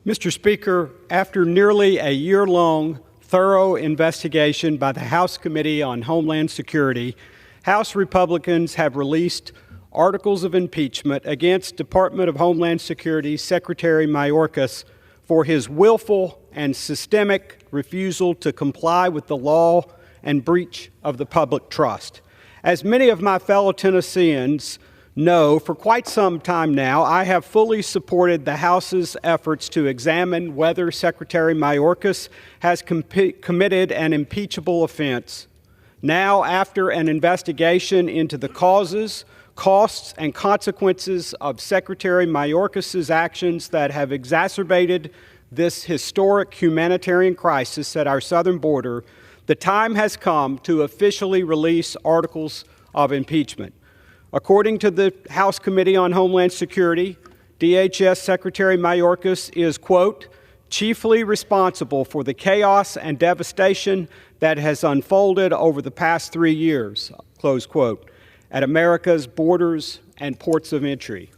Mr. Speaker, after nearly a year-long thorough investigation by the House Committee on Homeland Security, House Republicans have released articles of impeachment against Department of Homeland Security Secretary Mayorkas for his willful and systemic refusal to comply with the law and breach of the public trust. As many of my fellow Tennesseans know, for quite some time now, I have fully supported the House's efforts to examine whether Secretary Mayorkas has committed an impeachable offense. Now, after an investigation into the causes, costs, and consequences of Secretary Mayorkas' actions that have exacerbated this historic humanitarian crisis at our southern border, the time has come to officially release articles of impeachment. According to the House Committee on Homeland Security, DHS Secretary Mayorkas is, quote, chiefly responsible for the chaos and devastation that has unfolded over the past 3 years, close quote, at America's borders and ports of entry.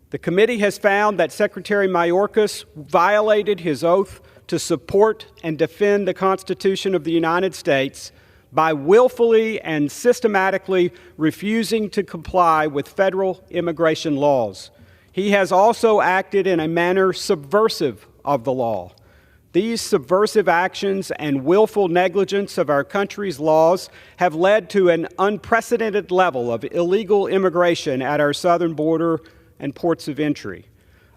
The committee has found that Secretary Mayorkas violated his oath to support and defend the Constitution of the United States by willfully and systematically refusing to comply with federal immigration laws. He has also acted in a manner subversive of the law. These subversive actions and willful negligence of our country's laws have led to an unprecedented level of illegal immigration at our southern border and ports of entry,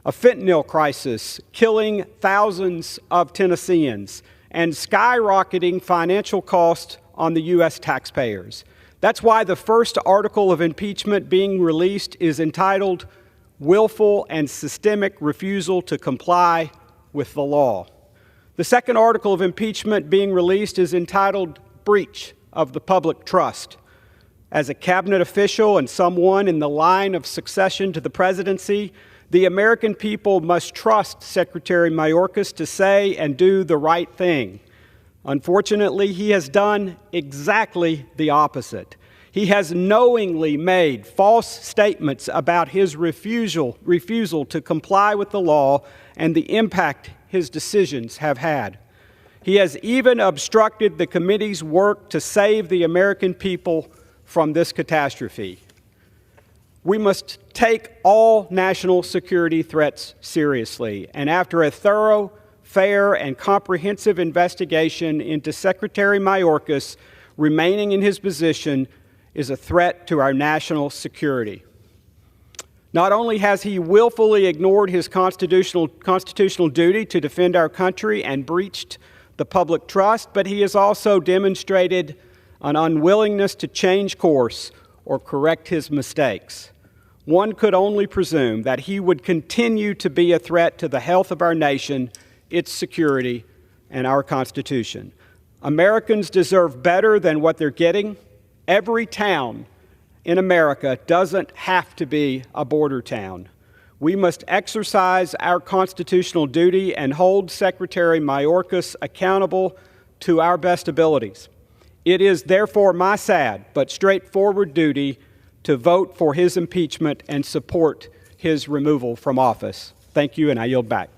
a fentanyl crisis killing thousands of Tennesseans, and skyrocketing financial costs on the U.S. taxpayers. That's why the first article of impeachment being released is entitled Willful and Systemic Refusal to Comply with the Law. The second article of impeachment being released is entitled Breach of the Public Trust. As a cabinet official and someone in the line of succession to the presidency, the American people must trust Secretary Mayorkas to say and do the right thing. Unfortunately, he has done exactly the opposite. He has knowingly made false statements about his refusal to comply with the law and the impact his decisions have had. He has even obstructed the committee's work to save the American people from this catastrophe. We must take all national security threats seriously, and after a thorough, fair, and comprehensive investigation into Secretary Mayorkas remaining in his position is a threat to our national security. Not only has he willfully ignored his constitutional duty to defend our country and breached the public trust, but he has also demonstrated an unwillingness to change course or correct his mistakes. One could only presume that he would continue to be a threat to the health of our nation, its security, and our Constitution. Americans deserve better than what they're getting. Every town in America doesn't have to be a border town. We must exercise our constitutional duty and hold Secretary Mayorkas accountable to our best abilities. It is therefore my sad but straightforward duty to vote for his impeachment and support his removal from office. Thank you, and I yield back.